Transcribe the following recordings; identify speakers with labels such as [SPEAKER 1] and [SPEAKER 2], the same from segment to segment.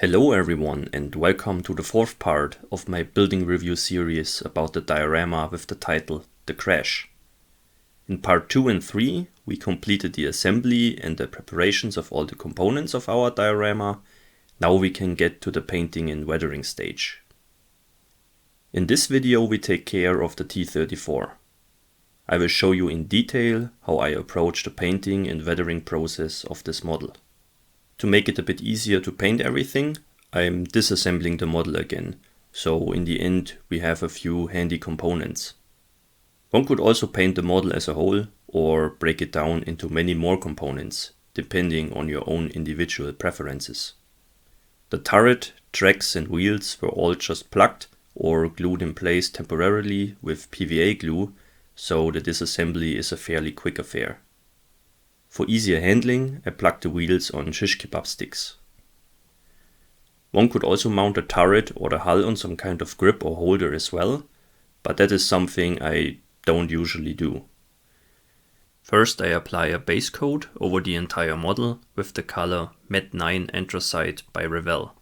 [SPEAKER 1] Hello everyone and welcome to the fourth part of my building review series about the diorama with the title The Crash. In part 2 and 3 we completed the assembly and the preparations of all the components of our diorama. Now we can get to the painting and weathering stage. In this video we take care of the T-34. I will show you in detail how I approach the painting and weathering process of this model. To make it a bit easier to paint everything, I'm disassembling the model again, so in the end we have a few handy components. One could also paint the model as a whole or break it down into many more components, depending on your own individual preferences. The turret, tracks and wheels were all just plugged or glued in place temporarily with PVA glue, so the disassembly is a fairly quick affair. For easier handling, I plugged the wheels on shish kebab sticks. One could also mount the turret or the hull on some kind of grip or holder as well, but that is something I don't usually do. First I apply a base coat over the entire model with the color Matte 9 Anthracite by Revell.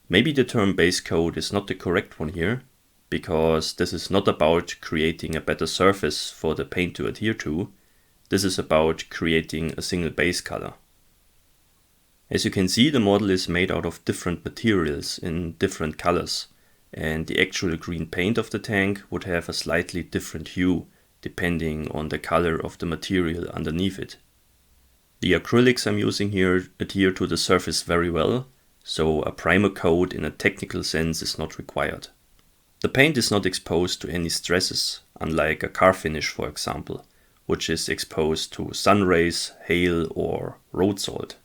[SPEAKER 1] Maybe the term base coat is not the correct one here, because this is not about creating a better surface for the paint to adhere to. This is about creating a single base color. As you can see, the model is made out of different materials in different colors, and the actual green paint of the tank would have a slightly different hue depending on the color of the material underneath it. The acrylics I'm using here adhere to the surface very well, so a primer coat in a technical sense is not required. The paint is not exposed to any stresses, unlike a car finish for example, which is exposed to sun rays, hail or road salt.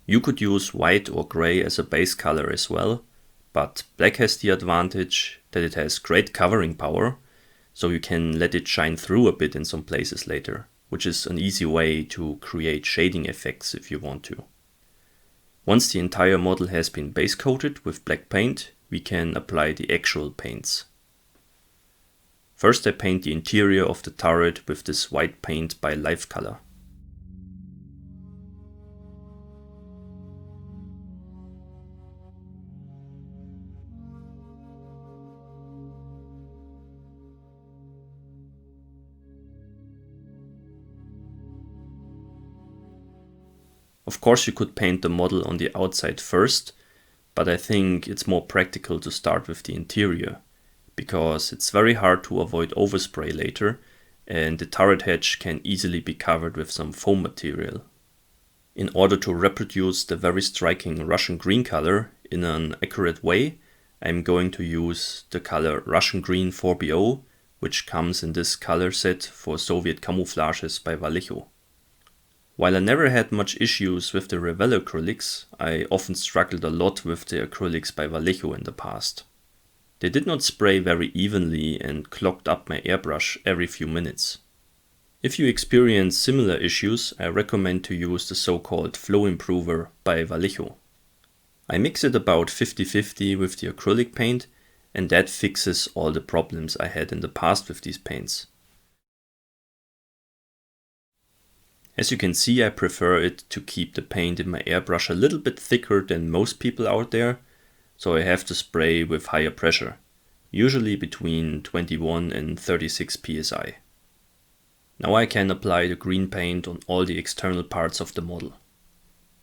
[SPEAKER 1] You could use white or gray as a base color as well, but black has the advantage that it has great covering power, so you can let it shine through a bit in some places later, which is an easy way to create shading effects if you want to. Once the entire model has been base coated with black paint, we can apply the actual paints. First I paint the interior of the turret with this white paint by Life Color. Of course you could paint the model on the outside first, but I think it's more practical to start with the interior, because it's very hard to avoid overspray later, and the turret hatch can easily be covered with some foam material. In order to reproduce the very striking Russian green color in an accurate way, I'm going to use the color Russian Green 4BO, which comes in this color set for Soviet camouflages by Vallejo. While I never had much issues with the Revell acrylics, I often struggled a lot with the acrylics by Vallejo in the past. They did not spray very evenly and clogged up my airbrush every few minutes. If you experience similar issues, I recommend to use the so-called Flow Improver by Vallejo. I mix it about 50-50 with the acrylic paint, and that fixes all the problems I had in the past with these paints. As you can see, I prefer it to keep the paint in my airbrush a little bit thicker than most people out there, so I have to spray with higher pressure, usually between 21 and 36 psi. Now I can apply the green paint on all the external parts of the model.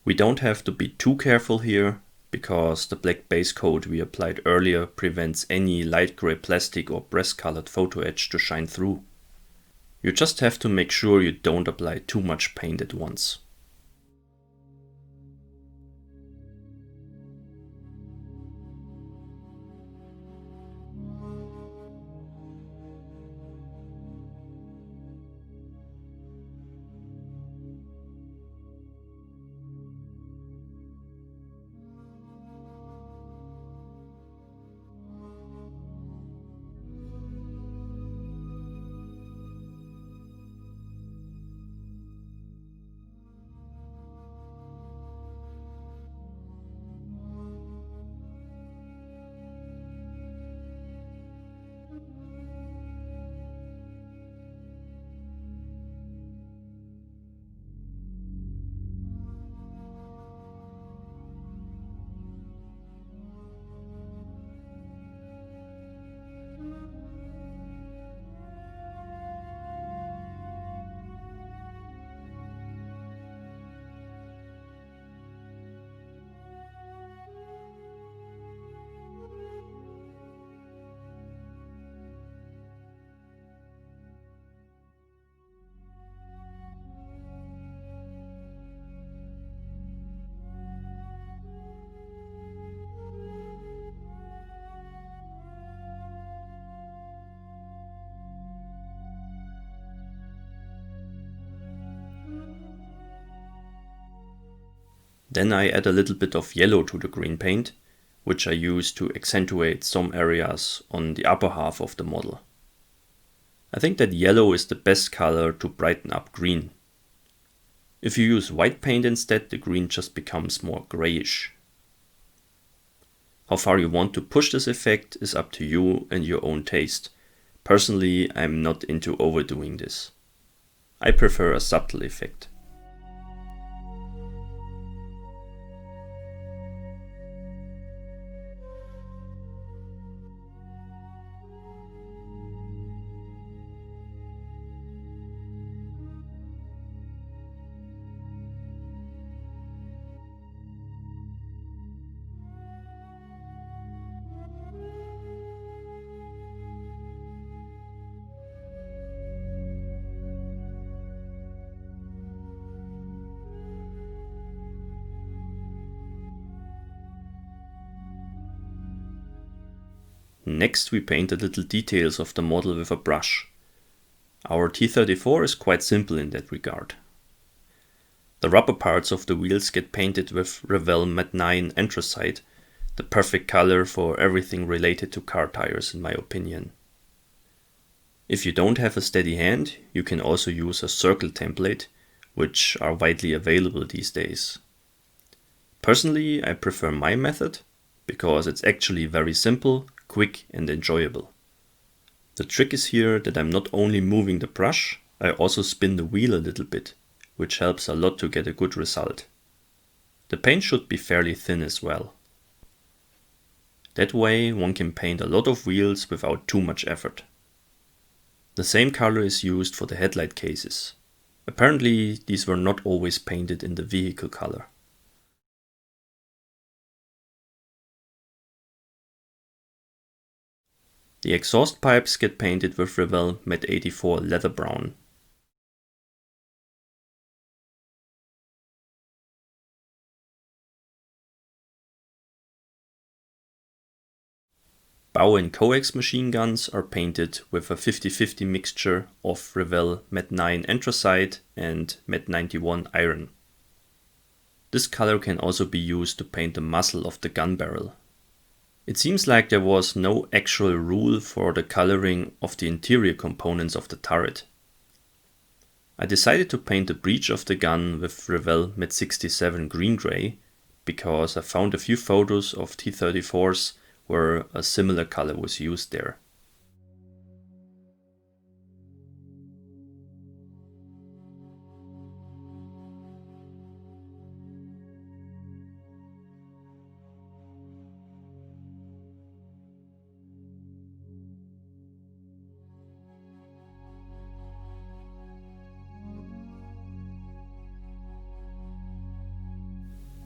[SPEAKER 1] We don't have to be too careful here, because the black base coat we applied earlier prevents any light gray plastic or press colored photo etch to shine through. You just have to make sure you don't apply too much paint at once. Then I add a little bit of yellow to the green paint, which I use to accentuate some areas on the upper half of the model. I think that yellow is the best color to brighten up green. If you use white paint instead, the green just becomes more grayish. How far you want to push this effect is up to you and your own taste. Personally, I'm not into overdoing this. I prefer a subtle effect. Next we paint the little details of the model with a brush. Our T-34 is quite simple in that regard. The rubber parts of the wheels get painted with Revell Matte 9 anthracite, the perfect color for everything related to car tires in my opinion. If you don't have a steady hand, you can also use a circle template, which are widely available these days. Personally, I prefer my method, because it's actually very simple, quick and enjoyable. The trick is here that I'm not only moving the brush, I also spin the wheel a little bit, which helps a lot to get a good result. The paint should be fairly thin as well. That way one can paint a lot of wheels without too much effort. The same color is used for the headlight cases. Apparently these were not always painted in the vehicle color. The exhaust pipes get painted with Revell Matte 84 Leather Brown. Bow and coax machine guns are painted with a 50-50 mixture of Revell Matte 9 anthracite and Matte 91 iron. This color can also be used to paint the muzzle of the gun barrel. It seems like there was no actual rule for the coloring of the interior components of the turret. I decided to paint the breech of the gun with Revell Matte 67 green gray because I found a few photos of T-34s where a similar color was used there.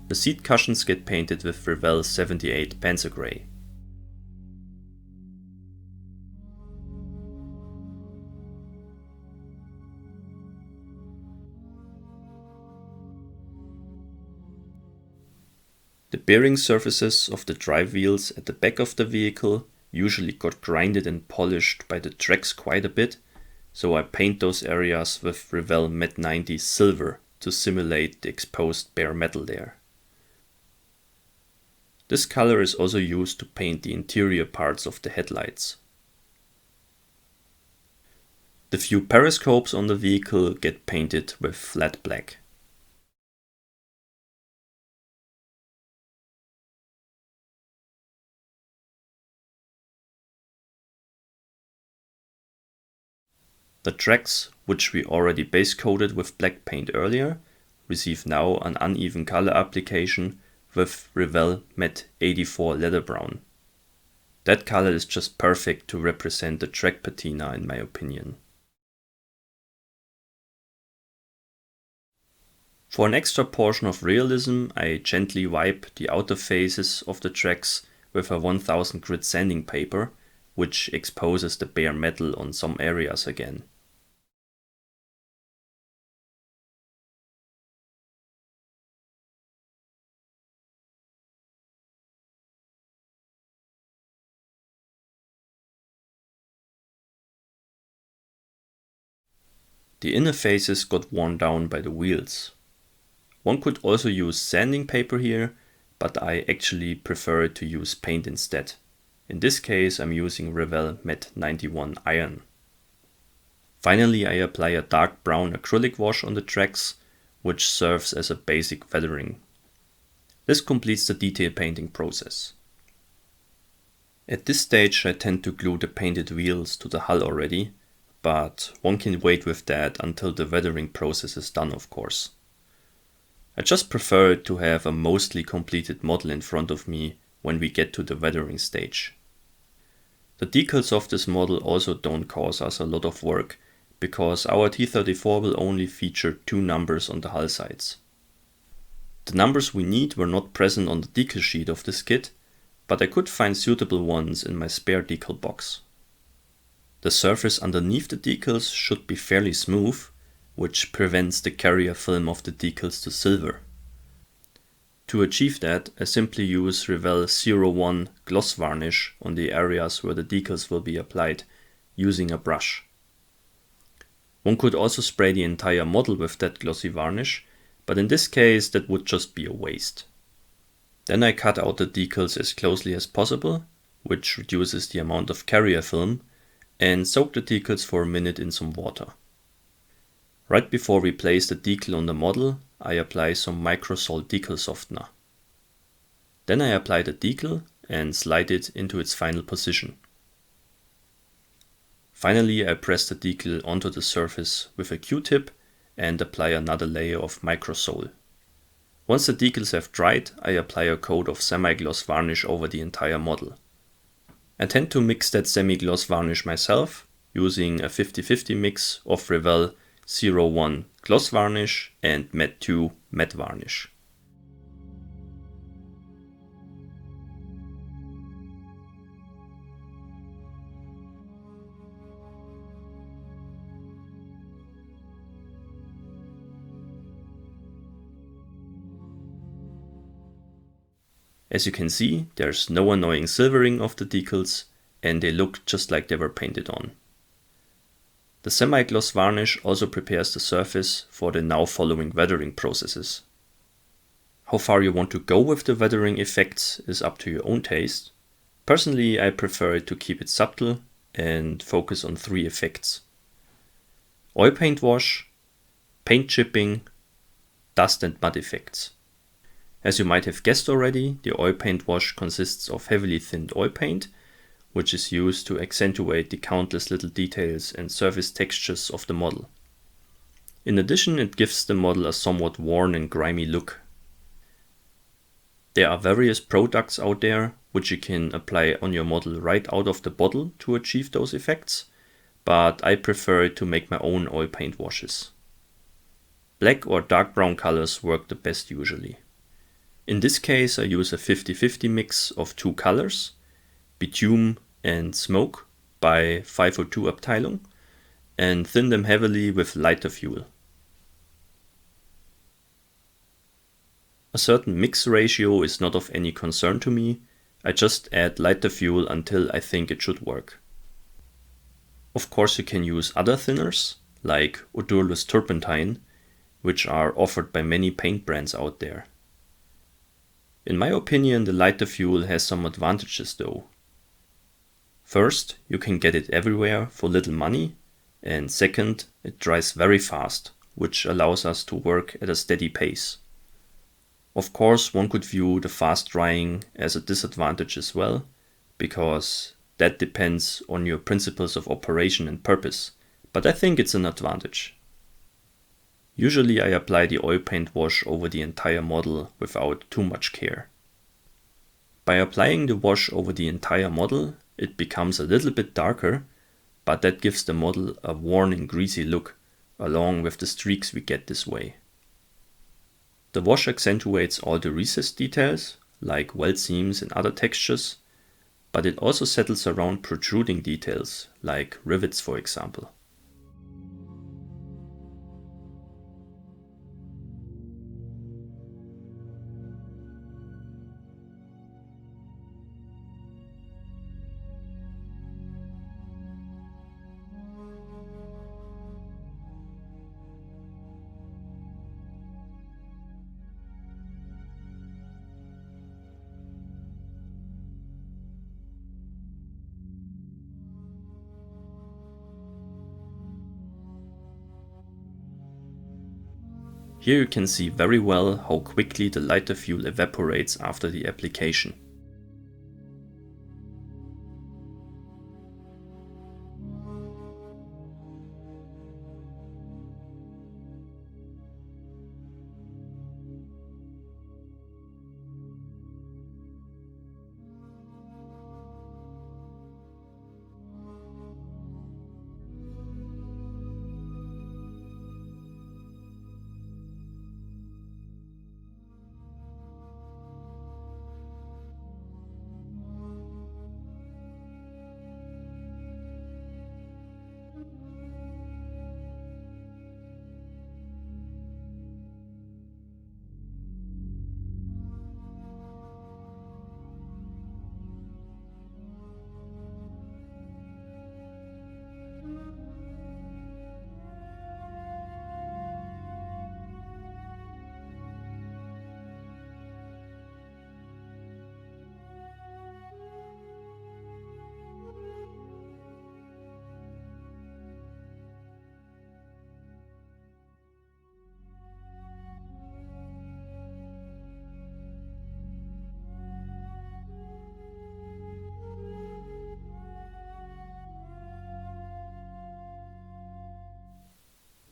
[SPEAKER 1] The seat cushions get painted with Revell 78 Panzer Grey. The bearing surfaces of the drive wheels at the back of the vehicle usually got grinded and polished by the tracks quite a bit, so I paint those areas with Revell Matte 90 Silver to simulate the exposed bare metal there. This color is also used to paint the interior parts of the headlights. The few periscopes on the vehicle get painted with flat black. The tracks, which we already base coated with black paint earlier, receive now an uneven color application with Revell Matte 84 Leather Brown. That color is just perfect to represent the track patina in my opinion. For an extra portion of realism, I gently wipe the outer faces of the tracks with a 1000 grit sanding paper, which exposes the bare metal on some areas again. The inner faces got worn down by the wheels. One could also use sanding paper here, but I actually prefer to use paint instead. In this case I'm using Revell Matte 91 Iron. Finally I apply a dark brown acrylic wash on the tracks, which serves as a basic weathering. This completes the detail painting process. At this stage I tend to glue the painted wheels to the hull already, but one can wait with that until the weathering process is done, of course. I just prefer to have a mostly completed model in front of me when we get to the weathering stage. The decals of this model also don't cause us a lot of work, because our T-34 will only feature 2 numbers on the hull sides. The numbers we need were not present on the decal sheet of this kit, but I could find suitable ones in my spare decal box. The surface underneath the decals should be fairly smooth, which prevents the carrier film of the decals to silver. To achieve that, I simply use Revell 01 gloss varnish on the areas where the decals will be applied, using a brush. One could also spray the entire model with that glossy varnish, but in this case that would just be a waste. Then I cut out the decals as closely as possible, which reduces the amount of carrier film, and soak the decals for a minute in some water. Right before we place the decal on the model, I apply some microsol decal softener. Then I apply the decal and slide it into its final position. Finally I press the decal onto the surface with a Q-tip and apply another layer of microsol. Once the decals have dried, I apply a coat of semi-gloss varnish over the entire model. I tend to mix that semi-gloss varnish myself, using a 50-50 mix of Revell 01 gloss varnish and Matte 2 matte varnish. As you can see, there's no annoying silvering of the decals, and they look just like they were painted on. The semi-gloss varnish also prepares the surface for the now following weathering processes. How far you want to go with the weathering effects is up to your own taste. Personally, I prefer to keep it subtle and focus on 3 effects: oil paint wash, paint chipping, dust and mud effects. As you might have guessed already, the oil paint wash consists of heavily thinned oil paint, which is used to accentuate the countless little details and surface textures of the model. In addition, it gives the model a somewhat worn and grimy look. There are various products out there which you can apply on your model right out of the bottle to achieve those effects, but I prefer to make my own oil paint washes. Black or dark brown colors work the best usually. In this case I use a 50-50 mix of two colors, bitume and smoke by 502 Abteilung, and thin them heavily with lighter fuel. A certain mix ratio is not of any concern to me, I just add lighter fuel until I think it should work. Of course you can use other thinners, like odorless turpentine, which are offered by many paint brands out there. In my opinion, the lighter fuel has some advantages though. First, you can get it everywhere for little money, and second, it dries very fast, which allows us to work at a steady pace. Of course, one could view the fast drying as a disadvantage as well, because that depends on your principles of operation and purpose, but I think it's an advantage. Usually I apply the oil paint wash over the entire model without too much care. By applying the wash over the entire model, it becomes a little bit darker, but that gives the model a worn and greasy look, along with the streaks we get this way. The wash accentuates all the recessed details, like weld seams and other textures, but it also settles around protruding details, like rivets for example. Here you can see very well how quickly the lighter fuel evaporates after the application.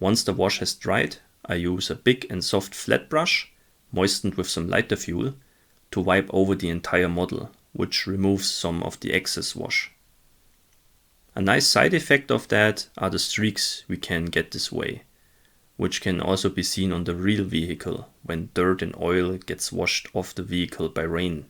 [SPEAKER 1] Once the wash has dried, I use a big and soft flat brush, moistened with some lighter fuel, to wipe over the entire model, which removes some of the excess wash. A nice side effect of that are the streaks we can get this way, which can also be seen on the real vehicle when dirt and oil gets washed off the vehicle by rain.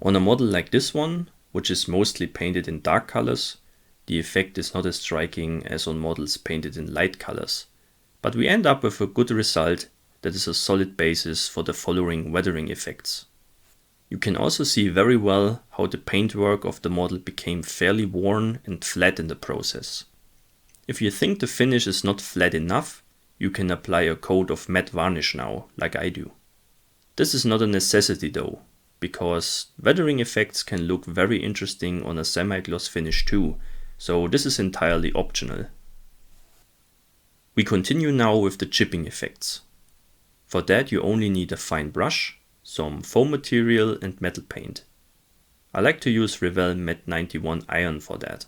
[SPEAKER 1] On a model like this one, which is mostly painted in dark colors, the effect is not as striking as on models painted in light colors, but we end up with a good result that is a solid basis for the following weathering effects. You can also see very well how the paintwork of the model became fairly worn and flat in the process. If you think the finish is not flat enough, you can apply a coat of matte varnish now, like I do. This is not a necessity though, because weathering effects can look very interesting on a semi-gloss finish too, so this is entirely optional. We continue now with the chipping effects. For that you only need a fine brush, some foam material and metal paint. I like to use Revell Matte 91 iron for that.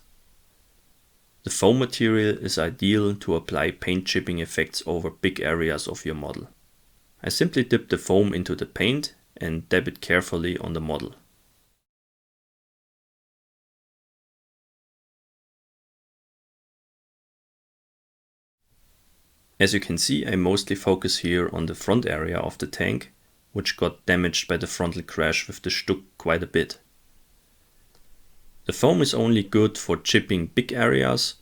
[SPEAKER 1] The foam material is ideal to apply paint chipping effects over big areas of your model. I simply dip the foam into the paint and dab it carefully on the model. As you can see, I mostly focus here on the front area of the tank, which got damaged by the frontal crash with the StuG quite a bit. The foam is only good for chipping big areas,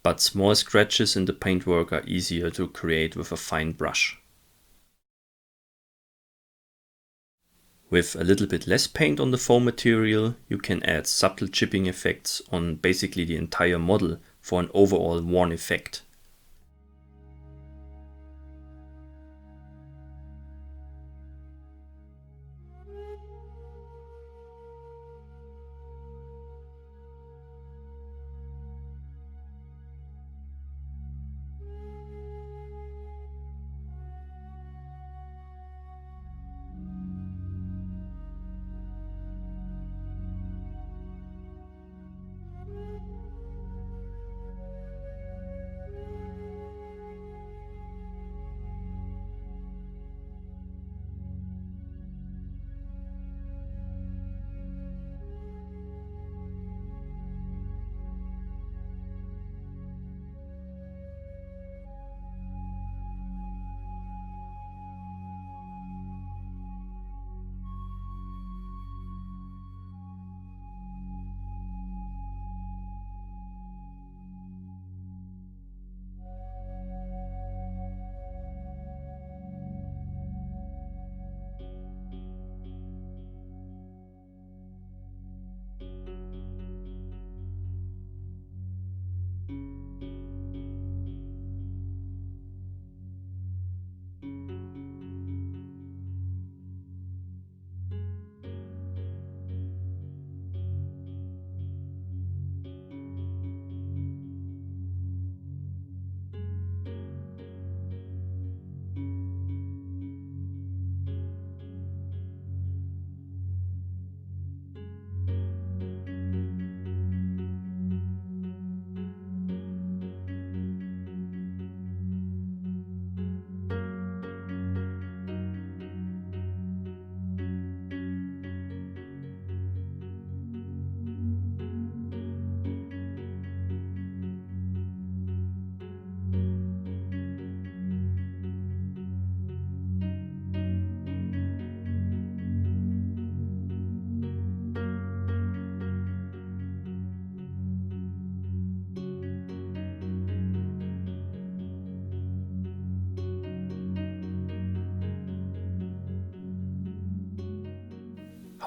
[SPEAKER 1] but small scratches in the paintwork are easier to create with a fine brush. With a little bit less paint on the foam material, you can add subtle chipping effects on basically the entire model for an overall worn effect.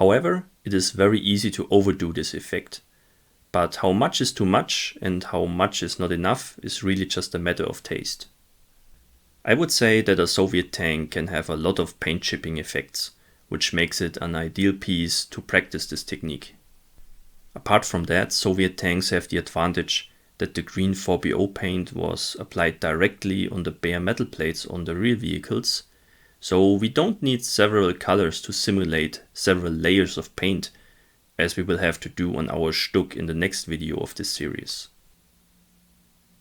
[SPEAKER 1] However, it is very easy to overdo this effect. But how much is too much and how much is not enough is really just a matter of taste. I would say that a Soviet tank can have a lot of paint chipping effects, which makes it an ideal piece to practice this technique. Apart from that, Soviet tanks have the advantage that the green 4BO paint was applied directly on the bare metal plates on the real vehicles, so we don't need several colors to simulate several layers of paint, as we will have to do on our StuG in the next video of this series.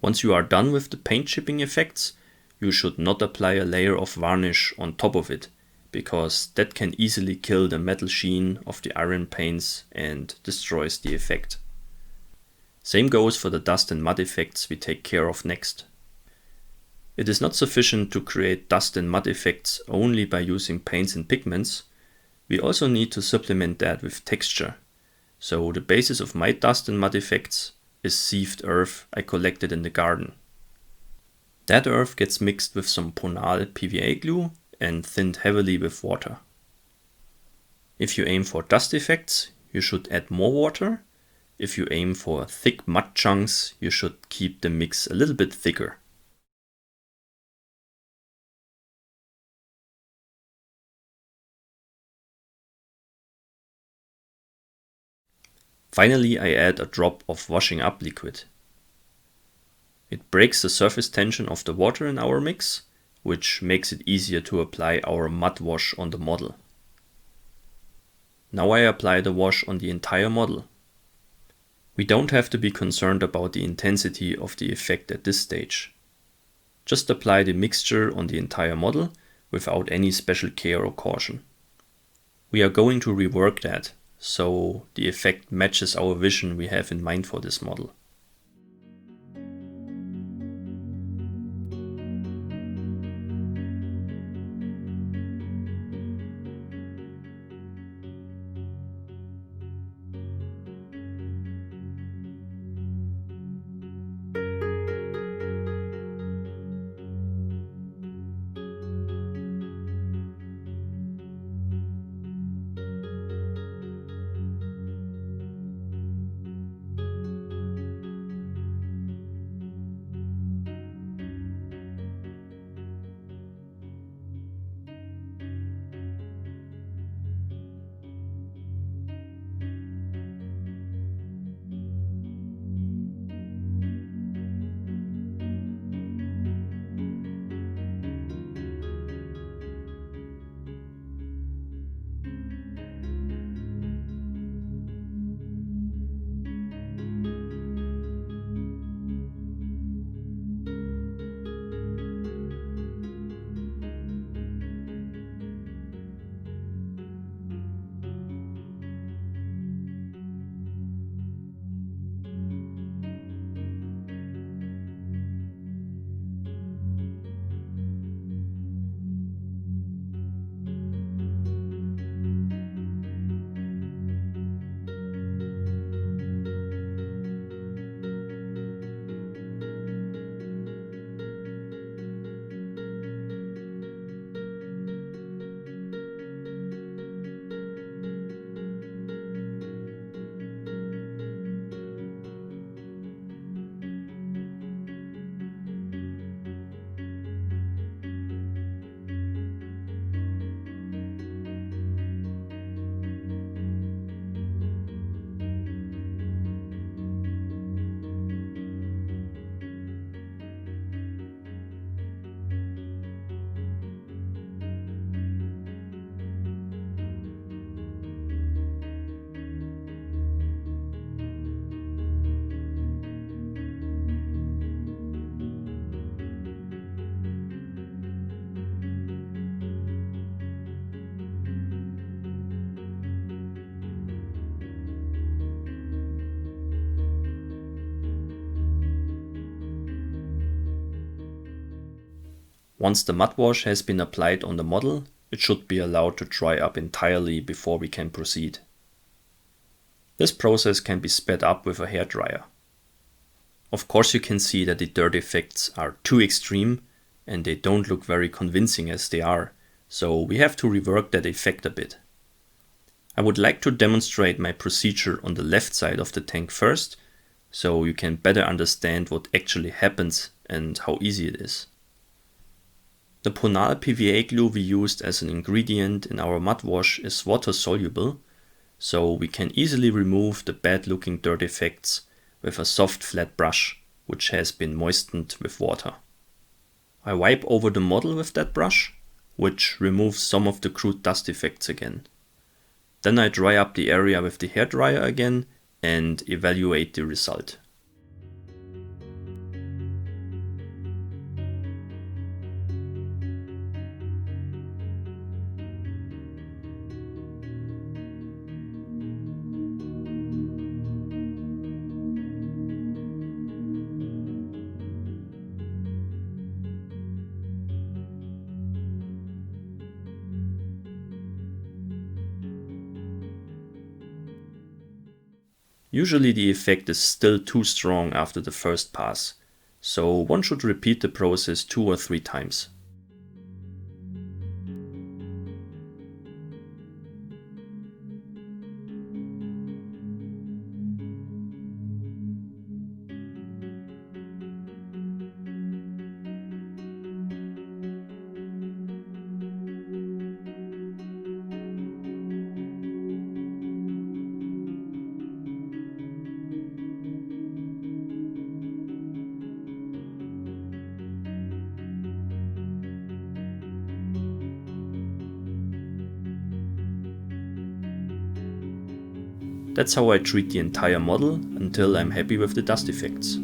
[SPEAKER 1] Once you are done with the paint chipping effects, you should not apply a layer of varnish on top of it, because that can easily kill the metal sheen of the iron paints and destroys the effect. Same goes for the dust and mud effects we take care of next. It is not sufficient to create dust and mud effects only by using paints and pigments. We also need to supplement that with texture. So the basis of my dust and mud effects is sieved earth I collected in the garden. That earth gets mixed with some Ponal PVA glue and thinned heavily with water. If you aim for dust effects, you should add more water. If you aim for thick mud chunks, you should keep the mix a little bit thicker. Finally, I add a drop of washing up liquid. It breaks the surface tension of the water in our mix, which makes it easier to apply our mud wash on the model. Now I apply the wash on the entire model. We don't have to be concerned about the intensity of the effect at this stage. Just apply the mixture on the entire model without any special care or caution. We are going to rework that, so the effect matches our vision we have in mind for this model. Once the mud wash has been applied on the model, it should be allowed to dry up entirely before we can proceed. This process can be sped up with a hairdryer. Of course you can see that the dirt effects are too extreme and they don't look very convincing as they are, so we have to rework that effect a bit. I would like to demonstrate my procedure on the left side of the tank first, so you can better understand what actually happens and how easy it is. The Ponal PVA glue we used as an ingredient in our mud wash is water soluble, so we can easily remove the bad looking dirt effects with a soft flat brush, which has been moistened with water. I wipe over the model with that brush, which removes some of the crude dust effects again. Then I dry up the area with the hairdryer again and evaluate the result. Usually the effect is still too strong after the first pass, so one should repeat the process 2 or 3 times. That's how I treat the entire model until I'm happy with the dust effects.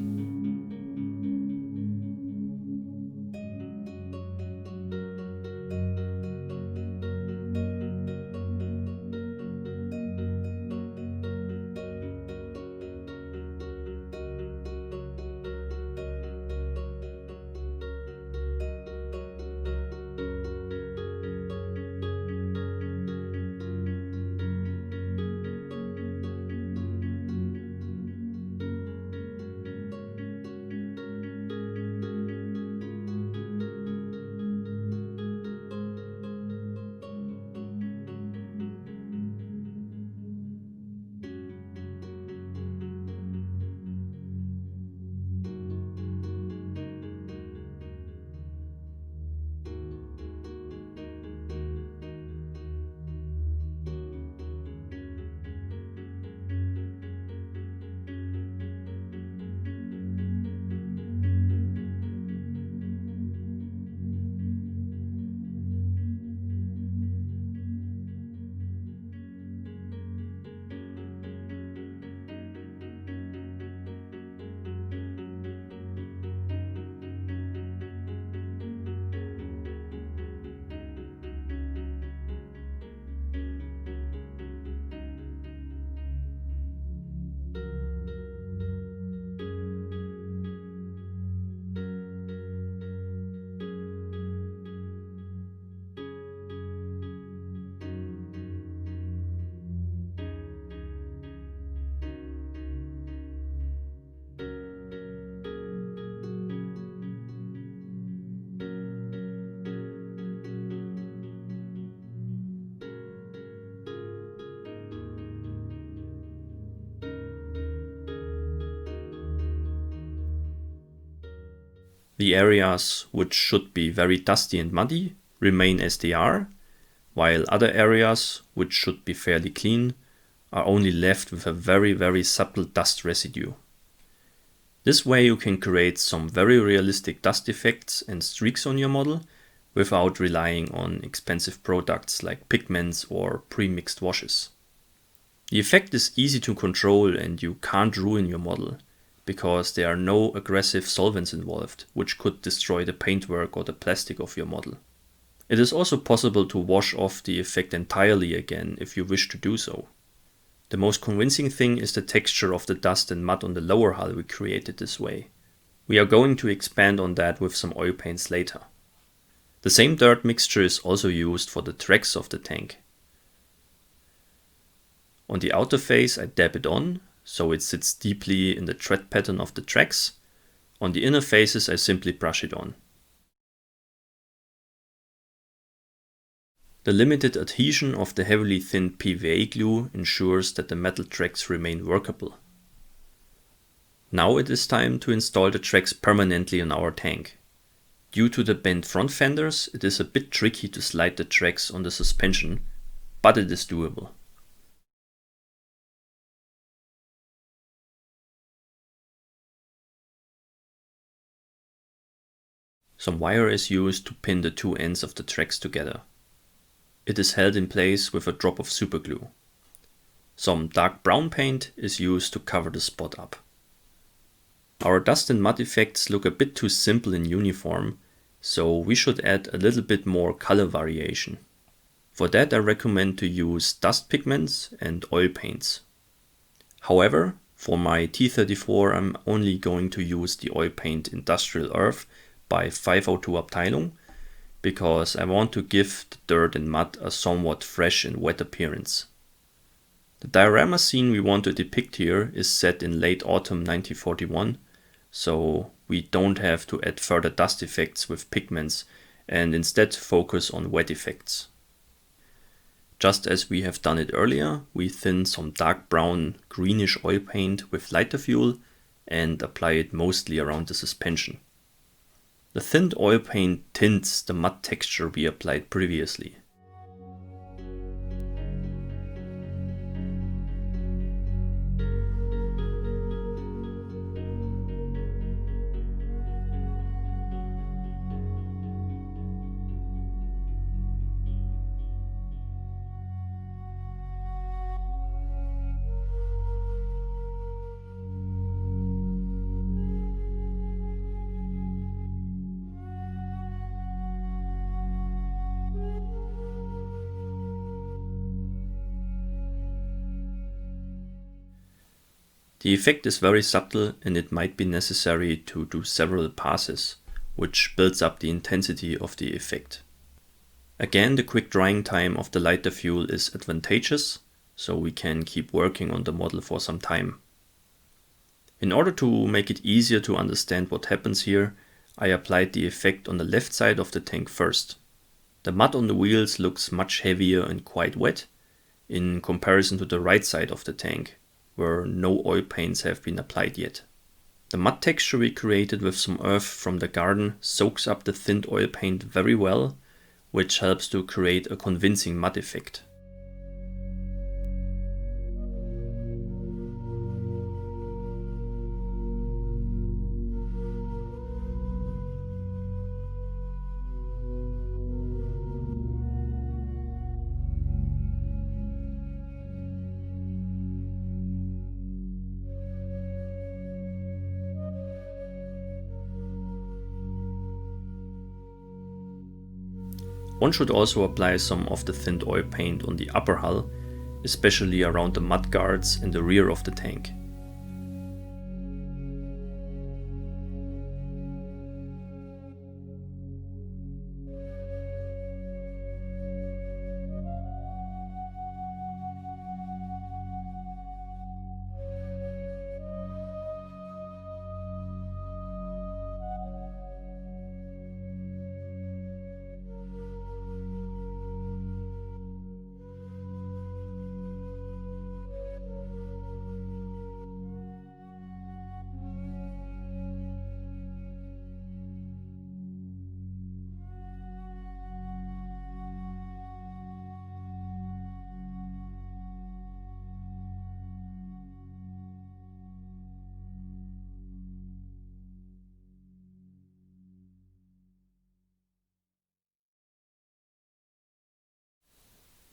[SPEAKER 1] The areas which should be very dusty and muddy remain as they are, while other areas which should be fairly clean are only left with a very subtle dust residue. This way you can create some very realistic dust effects and streaks on your model without relying on expensive products like pigments or pre-mixed washes. The effect is easy to control and you can't ruin your model, because there are no aggressive solvents involved, which could destroy the paintwork or the plastic of your model. It is also possible to wash off the effect entirely again if you wish to do so. The most convincing thing is the texture of the dust and mud on the lower hull we created this way. We are going to expand on that with some oil paints later. The same dirt mixture is also used for the tracks of the tank. On the outer face I dab it on, so it sits deeply in the tread pattern of the tracks. On the inner faces I simply brush it on. The limited adhesion of the heavily thinned PVA glue ensures that the metal tracks remain workable. Now it is time to install the tracks permanently on our tank. Due to the bent front fenders, it is a bit tricky to slide the tracks on the suspension, but it is doable. Some wire is used to pin the two ends of the tracks together. It is held in place with a drop of superglue. Some dark brown paint is used to cover the spot up. Our dust and mud effects look a bit too simple in uniform, so we should add a little bit more color variation. For that I recommend to use dust pigments and oil paints. However, for my T-34 I'm only going to use the oil paint Industrial Earth by 502 Abteilung, because I want to give the dirt and mud a somewhat fresh and wet appearance. The diorama scene we want to depict here is set in late autumn 1941, so we don't have to add further dust effects with pigments and instead focus on wet effects. Just as we have done it earlier, we thin some dark brown greenish oil paint with lighter fuel and apply it mostly around the suspension. The thinned oil paint tints the mud texture we applied previously. The effect is very subtle and it might be necessary to do several passes, which builds up the intensity of the effect. Again, the quick drying time of the lighter fuel is advantageous, so we can keep working on the model for some time. In order to make it easier to understand what happens here, I applied the effect on the left side of the tank first. The mud on the wheels looks much heavier and quite wet in comparison to the right side of the tank, where no oil paints have been applied yet. The mud texture we created with some earth from the garden soaks up the thinned oil paint very well, which helps to create a convincing mud effect. One should also apply some of the thinned oil paint on the upper hull, especially around the mud guards in the rear of the tank.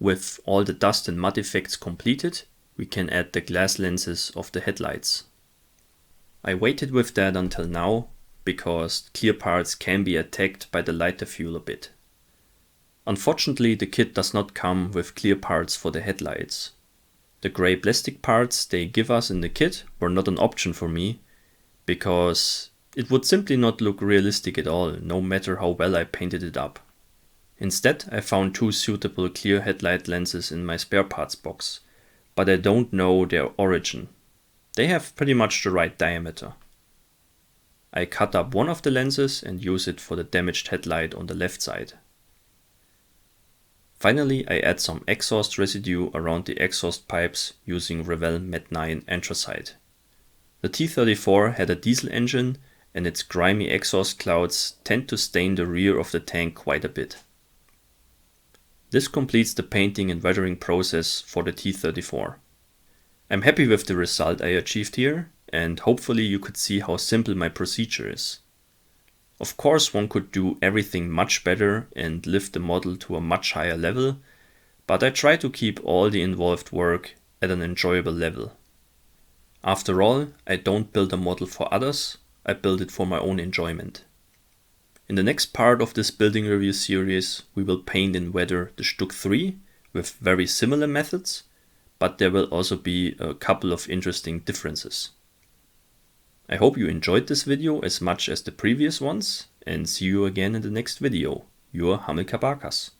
[SPEAKER 1] With all the dust and mud effects completed, we can add the glass lenses of the headlights. I waited with that until now, because clear parts can be attacked by the lighter fuel a bit. Unfortunately, the kit does not come with clear parts for the headlights. The grey plastic parts they give us in the kit were not an option for me, because it would simply not look realistic at all, no matter how well I painted it up. Instead, I found two suitable clear headlight lenses in my spare parts box, but I don't know their origin. They have pretty much the right diameter. I cut up one of the lenses and use it for the damaged headlight on the left side. Finally, I add some exhaust residue around the exhaust pipes using Revell Matte 9 anthracite. The T-34 had a diesel engine and its grimy exhaust clouds tend to stain the rear of the tank quite a bit. This completes the painting and weathering process for the T-34. I'm happy with the result I achieved here, and hopefully you could see how simple my procedure is. Of course, one could do everything much better and lift the model to a much higher level, but I try to keep all the involved work at an enjoyable level. After all, I don't build a model for others, I build it for my own enjoyment. In the next part of this building review series, we will paint and weather the StuG III with very similar methods, but there will also be a couple of interesting differences. I hope you enjoyed this video as much as the previous ones, and see you again in the next video. Your Hamilkar Barkas.